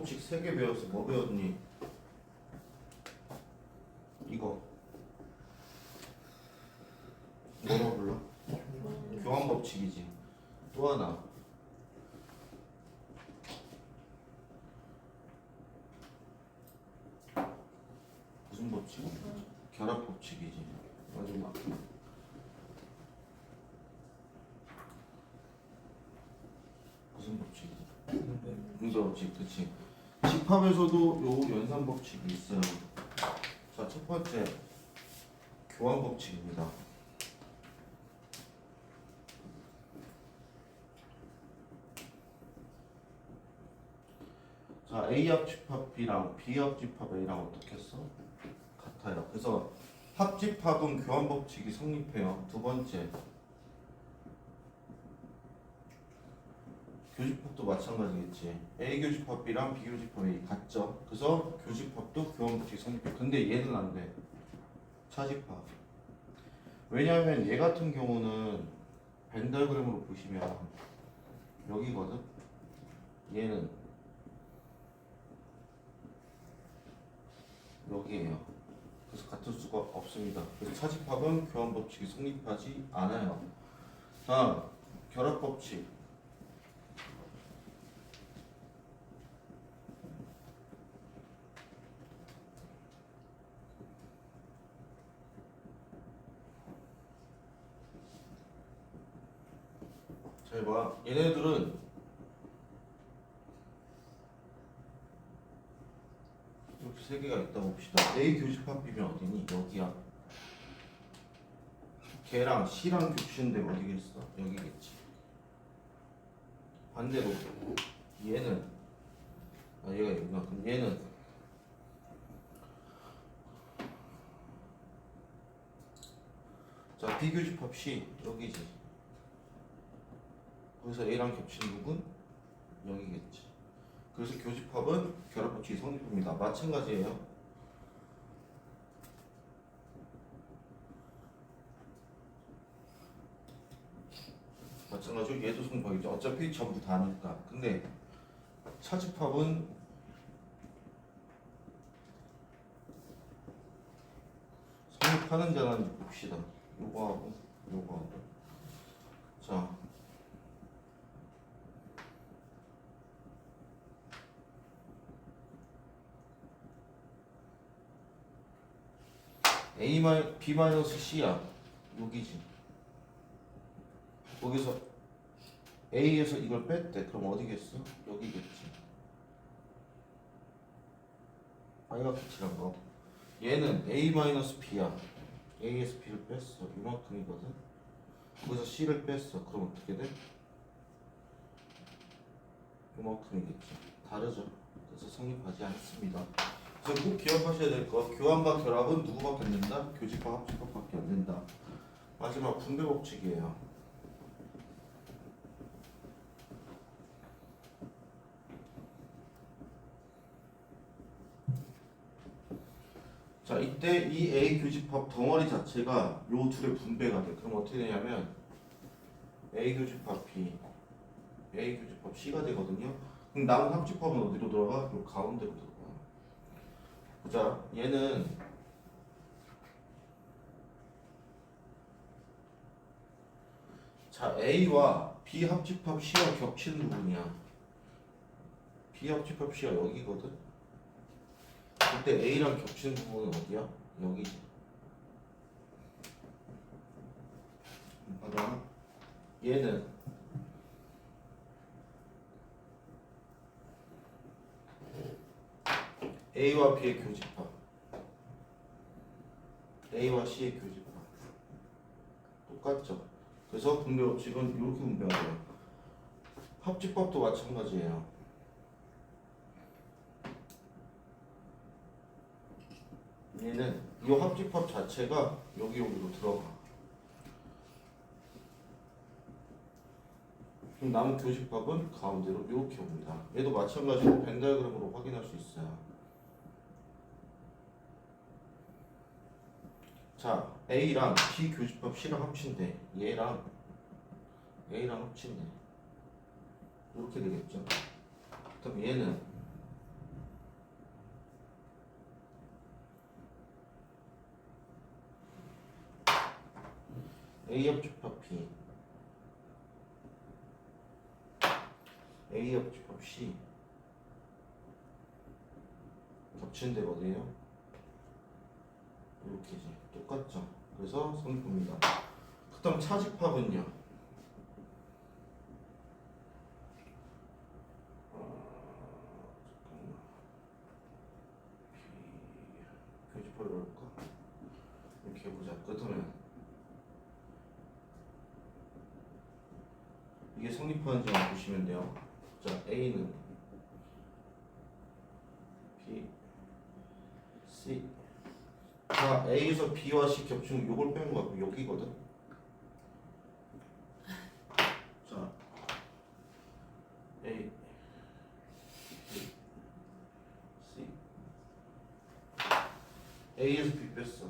법칙 3개 배웠어. 뭐 배웠니? 이거 뭐라고 불러? 교환 법칙이지. 또 하나 무슨 법칙? 결합 법칙이지. 마지막 무슨 법칙이지? 분배 법칙. 그치. 집합에서도 요 연산 법칙이 있어요. 자, 첫 번째 교환 법칙입니다. 자, A 합집합 B랑 B 합집합 A랑 어떻게 써? 같아요. 그래서 합집합은 교환 법칙이 성립해요. 두 번째 교집합도 마찬가지겠지. A 교집합 B랑 B 교집합 A 같죠. 그래서 교집합도 교환 법칙이 성립해. 근데 얘는 안 돼. 차집합. 왜냐하면 얘 같은 경우는 벤 다이어그램으로 보시면 여기거든. 얘는 여기에요. 그래서 같을 수가 없습니다. 그래서 차집합은 교환 법칙이 성립하지 않아요. 다음 결합 법칙. 잘 봐. 얘네들은 이렇게 세 개가 있다 봅시다. A 교집합 B면 어디니? 여기야. 걔랑 C랑 겹치는데 어디겠어? 여기겠지. 반대로 얘는 얘가 여기구나. 그럼 얘는 자 B 교집합 C 여기지. 거기서 A랑 겹치는 부분 여기겠지. 그래서 교집합은 결합 법칙이 성립합니다. 마찬가지예요. 마찬가지로 얘도 성립하겠죠. 어차피 전부 다니까. 근데 차집합은 성립하는 자는 봅시다. 요거하고 요거하고. 자. B-C야. 여기지. 거기서 A에서 이걸 뺐대. 그럼 어디겠어? 여기겠지. Y가 끝이란 거. 얘는 A-B야. A에서 B를 뺐어. 이만큼이거든. 거기서 C를 뺐어. 그럼 어떻게 돼? 이만큼이겠지. 다르죠. 그래서 성립하지 않습니다. 그래서 꼭 기억하셔야 될 거, 교환과 결합은 누구밖에 안 된다? 교집합, 합집합밖에 안 된다. 마지막 분배 법칙이에요. 자, 이때 이 A 교집합 덩어리 자체가 요 둘의 분배가 돼. 그럼 어떻게 되냐면 A 교집합 B, A 교집합 C가 되거든요. 그럼 남은 합집합은 어디로 들어가? 요 가운데로 들어가. 보자, 얘는 자 A와 B 합집합 C가 겹치는 부분이야. B 합집합 C가 여기거든. 그때 A랑 겹치는 부분은 어디야? 여기지. 봐봐. 얘는 A와 B의 교집합, A와 C의 교집합 똑같죠. 그래서 분배 법칙은 이렇게 분배가 돼요. 합집합도 마찬가지예요. 얘는 이 합집합 자체가 여기로 들어가. 그럼 남은 교집합은 가운데로 이렇게 옵니다. 얘도 마찬가지로 벤 다이어그램으로 확인할 수 있어요. 자, A랑 B 교집합 C랑 합친대. 얘랑 A랑 합친대. 이렇게 되겠죠. 그럼 얘는 A 합집합 B, A 합집합 C 겹치는 데가 어디예요? 이렇게지. 똑같죠. 그래서 성립합니다. 그 다음 차집합은요. 교집합을 볼까? 이렇게 해보자. 그렇다면 이게 성립하는지 한번 보시면 돼요. 자, A는 B, C. 자, A에서 B와 C 겹치면 요걸 빼는 거 같고 여기거든. 자, A, B, C. A에서 B 뺐어.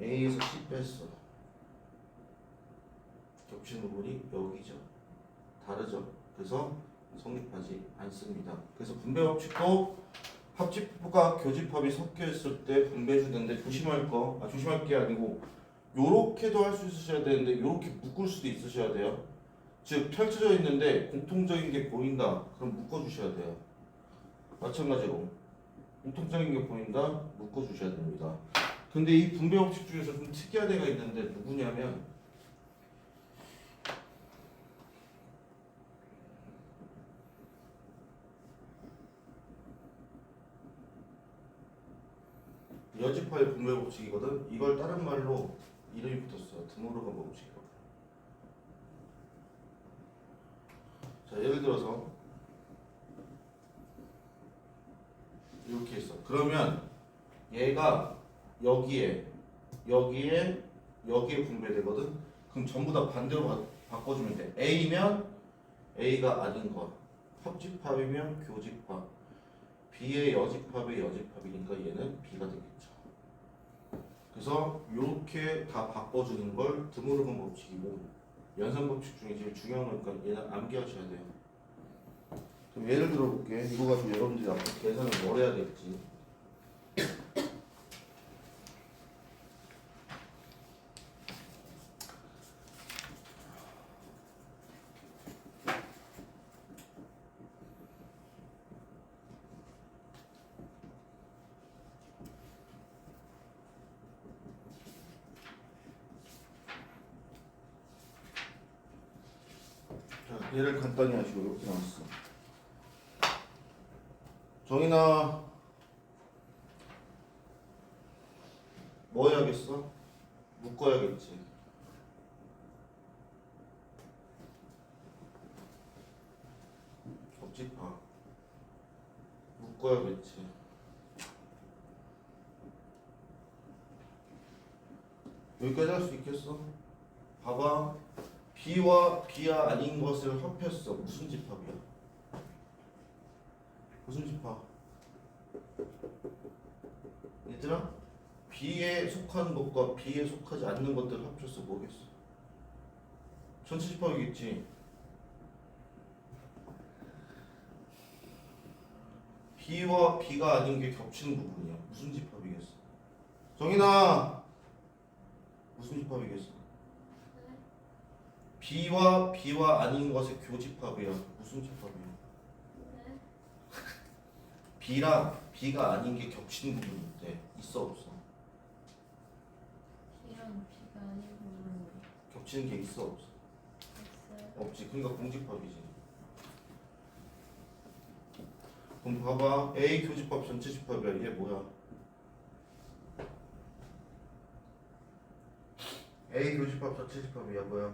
A에서 C 뺐어. 겹치는 부분이 여기죠. 다르죠. 그래서 성립하지 않습니다. 그래서 분배 법칙도 합집합과 교집합이 섞여 있을 때 분배 주는데 조심할 게 아니고 요렇게도 할 수 있으셔야 되는데 요렇게 묶을 수도 있으셔야 돼요. 즉 펼쳐져 있는데 공통적인 게 보인다. 그럼 묶어 주셔야 돼요. 마찬가지로 공통적인 게 보인다. 묶어 주셔야 됩니다. 근데 이 분배 법칙 중에서 좀 특이한 애가 있는데 누구냐면 여집합의 분배 법칙이거든. 이걸 다른 말로 이름이 붙었어. 드모르간 법칙이라고. 자, 예를 들어서 이렇게 있어. 그러면 얘가 여기에 분배되거든. 그럼 전부 다 반대로 바꿔주면 돼. A면 A가 아닌 거, 합집합이면 교집합, B의 여집합의 여집합이니까 얘는 B가 되겠죠. 그래서 이렇게 다 바꿔주는 걸 드모르간 법칙이고, 연산 법칙 중에 제일 중요한 거니까 얘는 암기하셔야 돼요. 그럼 예를 들어 볼게. 이거 가지고 여러분들이 앞으로 계산을 뭘 해야 될지. 자, 얘를 간단히 하시고 이렇게 나왔어. 정인아, 뭐 해야겠어? 묶어야겠지. 접집합 묶어야겠지. 여기까지 할 수 있겠어? 봐봐. B와 B가 아닌 것을 합했어. 무슨 집합이야? 무슨 집합? 얘들아, B에 속하는 것과 B에 속하지 않는 것들을 합쳤어. 뭐겠어? 전체 집합이겠지. B와 B가 아닌 게 겹치는 부분이야. 무슨 집합이겠어? 정인아, 무슨 집합이겠어? B와 B와 아닌 것의 교집합이야. 무슨 집합이야? B랑 B가 아닌 게 겹치는 부분이 있대. 있어 없어? B랑 B가 아닌 부분이 겹치는 게 있어 없어? 있어요. 없지. 그러니까 공집합이지. 그럼 봐봐. A 교집합 전체 집합이야. 이게 뭐야? A 교집합 전체 집합이야. 뭐야?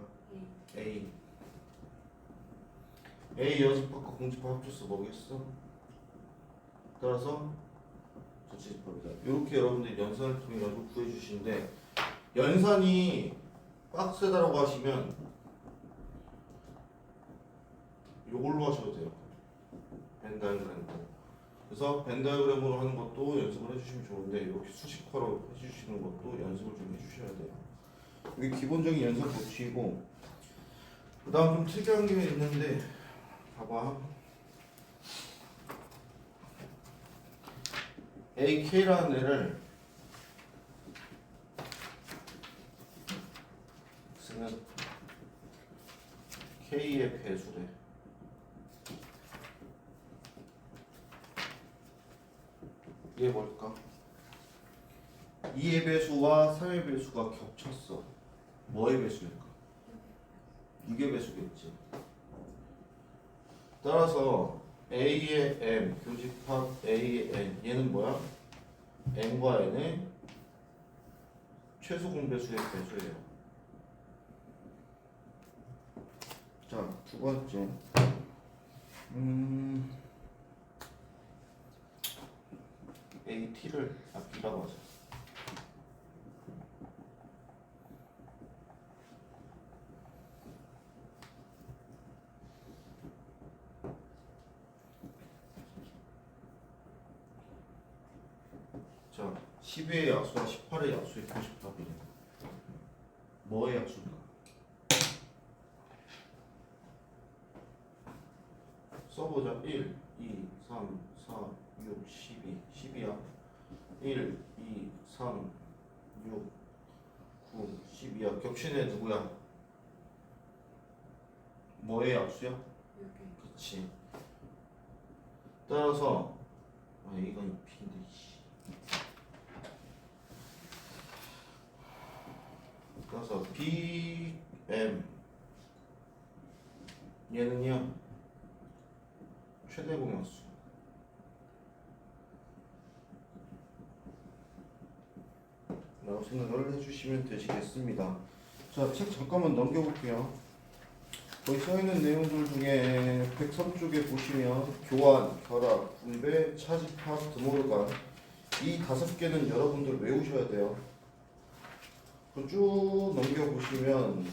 A. A 여집합과 공집합 합쳐서 뭐겠어? 따라서 전체 집합이다. 이렇게 여러분들이 연산을 통해 가지고 구해주시는데, 연산이 빡세다라고 하시면 이걸로 하셔도 돼요. 벤 다이어그램으로. 그래서 벤 다이어그램으로 하는 것도 연습을 해주시면 좋은데, 이렇게 수식화로 해주시는 것도 연습을 좀 해주셔야 돼요. 이게 기본적인 연산 법칙이고, 그 다음 좀 특이한 게 있는데, 봐봐. AK라는 애를 K의 배수래. 이게 뭘까? 2의 배수와 3의 배수가 겹쳤어. 뭐의 배수일까? 6의 배수겠지. 따라서 A의 M, 교집합 A의 N, 얘는 뭐야? N과 N의 최소 공배수의 배수예요. 자, 두 번째. AT를 B라고 하자. 자, 12의 약수와 18의 약수의 교집합이래. 뭐의 약수인가? 써보자. 1, 2, 3, 4, 6, 12. 12야. 1, 2, 3, 6, 9, 12야. 겹치네 누구야? 뭐의 약수야? 그치. 따라서 이건 B인데 따라서 BM 얘는요 최대 공약수 라고 생각을 해주시면 되시겠습니다. 자, 책 잠깐만 넘겨볼게요. 거기 써있는 내용들 중에 103쪽에 보시면 교환, 결합, 분배, 차집합, 드모르간 이 5개는 여러분들 외우셔야 돼요. 쭉 넘겨보시면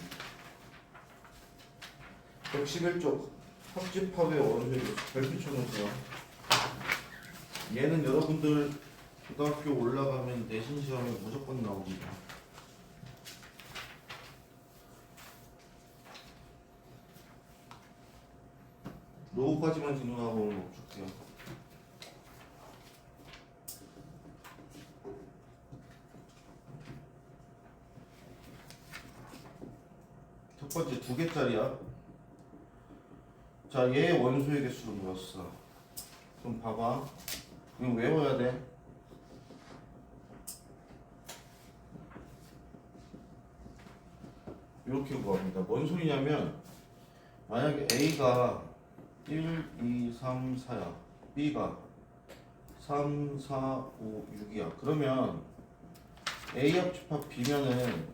111쪽 합집합의 원소의 별표 쳐놓으세요. 얘는 여러분들 고등학교 올라가면 내신 시험에 무조건 나옵니다. 로우까지만 진행하고 오늘 못줄게요. 첫 번째 2개짜리야. 자, 얘의 원소의 개수를 물었어. 그럼 봐봐. 그럼 외워야 돼. 이렇게 구합니다. 뭔 소리냐면 만약에 A가 1, 2, 3, 4야. B가 3, 4, 5, 6이야. 그러면 A 합집합 B면은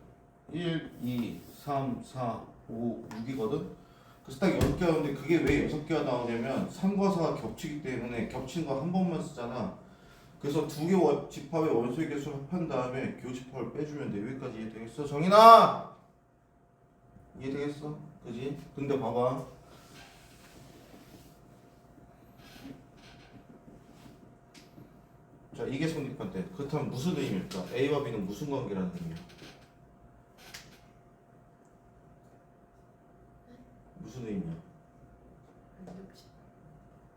1, 2, 3, 4, 5, 6이거든? 그래서 딱 6개 나오는데 그게 왜 6개가 나오냐면 3과 4가 겹치기 때문에 겹친 거 한 번만 쓰잖아. 그래서 2개 집합의 원소의 개수를 합한 다음에 교집합을 빼주면 돼. 여기까지 이해되겠어? 정인아! 이해되겠어? 그지? 근데 봐봐. 자, 이게 성립한대. 그렇다면 무슨 의미일까? A와 B는 무슨 관계라는 의미야? 무슨 의미야?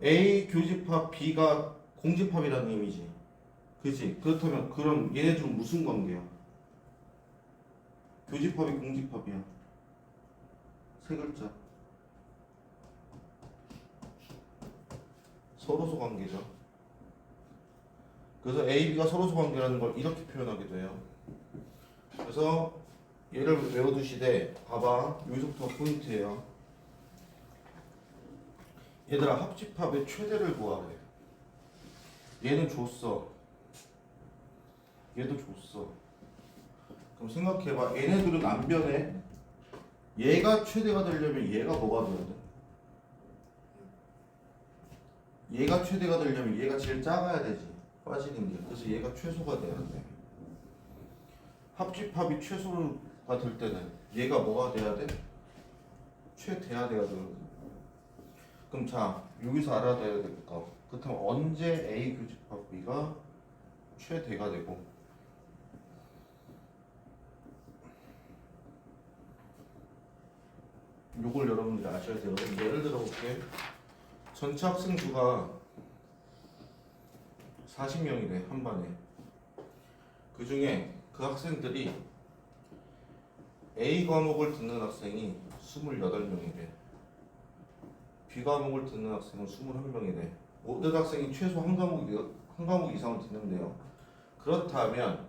A 교집합 B가 공집합이라는 의미지. 그치? 그렇다면 그럼 얘네들은 무슨 관계야? 교집합이 공집합이야. 세 글자. 서로소 관계죠. 그래서 A, B가 서로소 관계라는 걸 이렇게 표현하기도 해요. 그래서 얘를 외워두시되 봐봐. 여기서부터 포인트예요. 얘들아, 합집합의 최대를 구하래. 얘는 줬어. 얘도 줬어. 그럼 생각해봐. 얘네들은 안 변해. 얘가 최대가 되려면 얘가 뭐가 돼야 돼? 얘가 최대가 되려면 얘가 제일 작아야 되지. 빠지는 게. 그래서 얘가 최소가 돼야 돼. 합집합이 최소가 될 때는 얘가 뭐가 돼야 돼? 최대야 돼야 되거든. 그럼 자, 여기서 알아둬야 될 거. 그렇다면 언제 A 교집합 B가 최대가 되고 요걸 여러분들이 아셔야 돼요. 예를 들어 볼게. 전체 학생 수가 40명이래, 한 반에. 그 중에 그 학생들이 A 과목을 듣는 학생이 28명이래. B과목을 듣는 학생은 21명이래. 모든 학생이 최소 한 과목 이상은 듣는데요. 그렇다면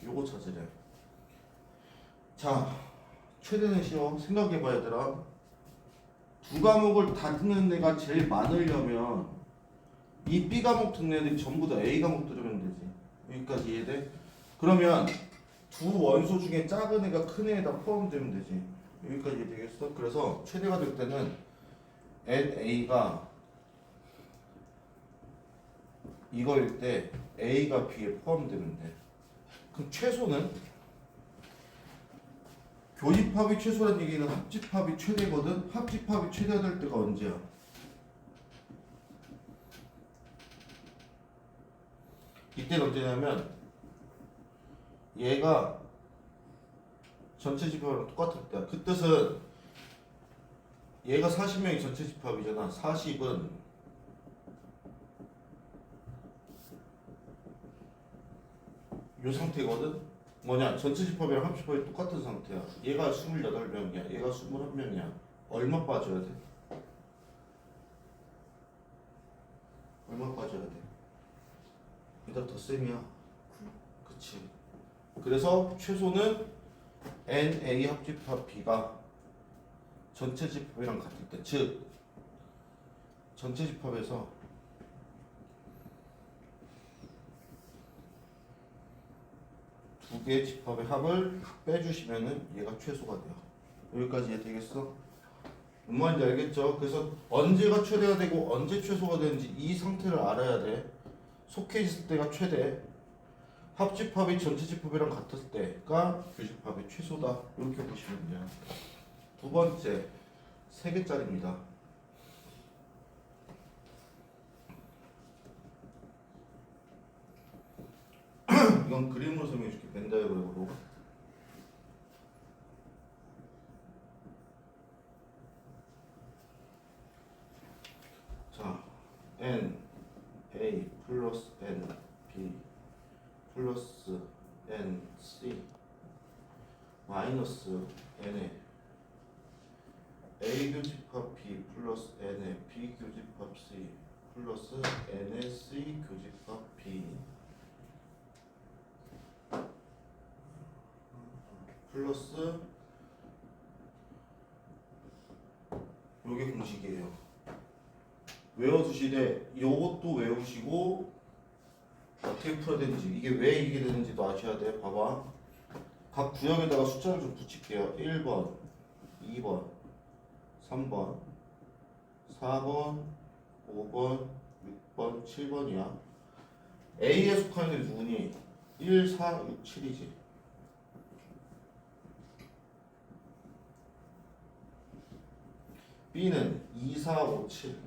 요거 찾으래. 자, 최대는 쉬워. 생각해봐 얘들아. 두 과목을 다 듣는 애가 제일 많으려면 이 B 과목 듣는 애들이 전부 다 A 과목 들으면 되지. 여기까지 이해돼? 그러면 두 원소 중에 작은 애가 큰 애에다 포함되면 되지. 여기까지 이해되겠어? 그래서 최대가 될 때는 NA가 이거일 때 A가 B에 포함되면 돼. 그럼 최소는 교집합이 최소란 얘기는 합집합이 최대거든. 합집합이 최대가 될 때가 언제야? 이때는 언제냐면 얘가 전체 집합이랑 똑같을 때야. 그 뜻은 얘가 40명이 전체 집합이잖아. 40은 요 상태거든. 뭐냐? 전체 집합이랑 합집합이 똑같은 상태야. 얘가 28명이야. 얘가 21명이야. 얼마 빠져야 돼? 얼마 빠져야 돼? 얘가 더 셈이야. 그치. 그래서 최소는 NA 합집합 B가 전체 집합이랑 같을 때, 즉 전체 집합에서 두 개의 집합의 합을 빼주시면은 얘가 최소가 돼요. 여기까지 이해 되겠어? 뭔 말인지 알겠죠? 그래서 언제가 최대가 되고 언제 최소가 되는지 이 상태를 알아야 돼. 속해 있을 때가 최대, 합집합이 전체 집합이랑 같을 때가 교집합의 최소다. 이렇게 보시면 돼요. 두 번째, 3개짜리입니다. 이건 그림으로 설명해 줄게. 벤다이어그램으로. 자, N A 플러스 N B 플러스 N C 마이너스 N에 A 교집합 B 플러스 N에 B 교집합 C 플러스 N에 C 교집합 B 플러스 요게 공식이에요. 외워두시되 요것도 외우시고 어떻게 풀어야 되는지, 이게 왜 이게 되는지도 아셔야 돼. 봐봐. 각 구역에다가 숫자를 좀 붙일게요. 1번, 2번, 3번, 4번, 5번, 6번, 7번이야. A에 속하는 애들이 누구니? 1, 4, 6, 7이지. B는 2, 4, 5, 7.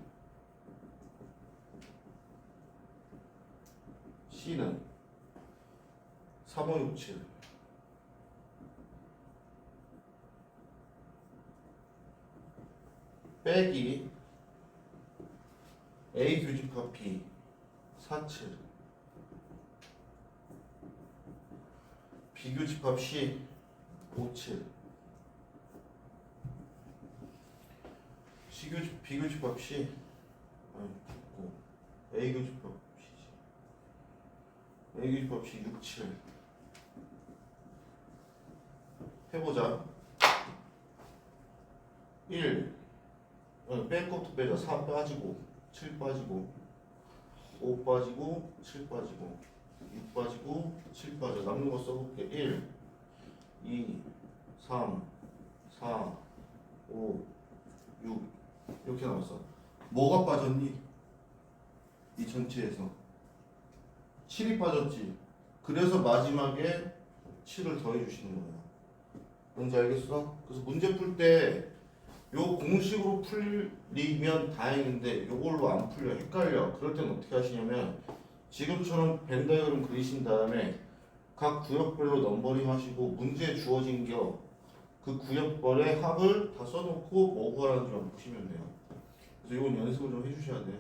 C는 3, 5, 6, 7. 빼기 A 교집합 B 4, 7. B 교집합 C 5, 7. B 교집합 C 아니 죽고 A 교집합 C지. A 교집합 C 6, 7. 해보자. 1 뺄 것도 빼자. 4 빠지고 7 빠지고 5 빠지고 7 빠지고 6 빠지고 7 빠져. 남는 거 써볼게. 1 2 3 4 5 6 이렇게 남았어. 뭐가 빠졌니? 이 전체에서 7이 빠졌지. 그래서 마지막에 7을 더해 주시는 거야. 뭔지 알겠어? 그래서 문제 풀 때 요 공식으로 풀리면 다행인데 요걸로 안 풀려, 헷갈려. 그럴 땐 어떻게 하시냐면 지금처럼 벤 다이어그램 그리신 다음에 각 구역별로 넘버링 하시고 문제에 주어진 그 구역별의 합을 다 써놓고 뭐 구하라는지만 보시면 돼요. 그래서 이건 연습을 좀 해주셔야 돼.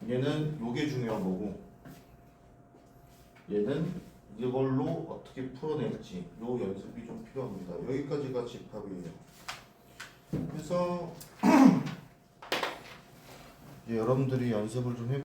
얘는 요게 중요한 거고 얘는 이걸로 어떻게 풀어낼지 요 연습이 좀 필요합니다. 여기까지가 집합이에요. 그래서 이제 여러분들이 연습을 좀 해.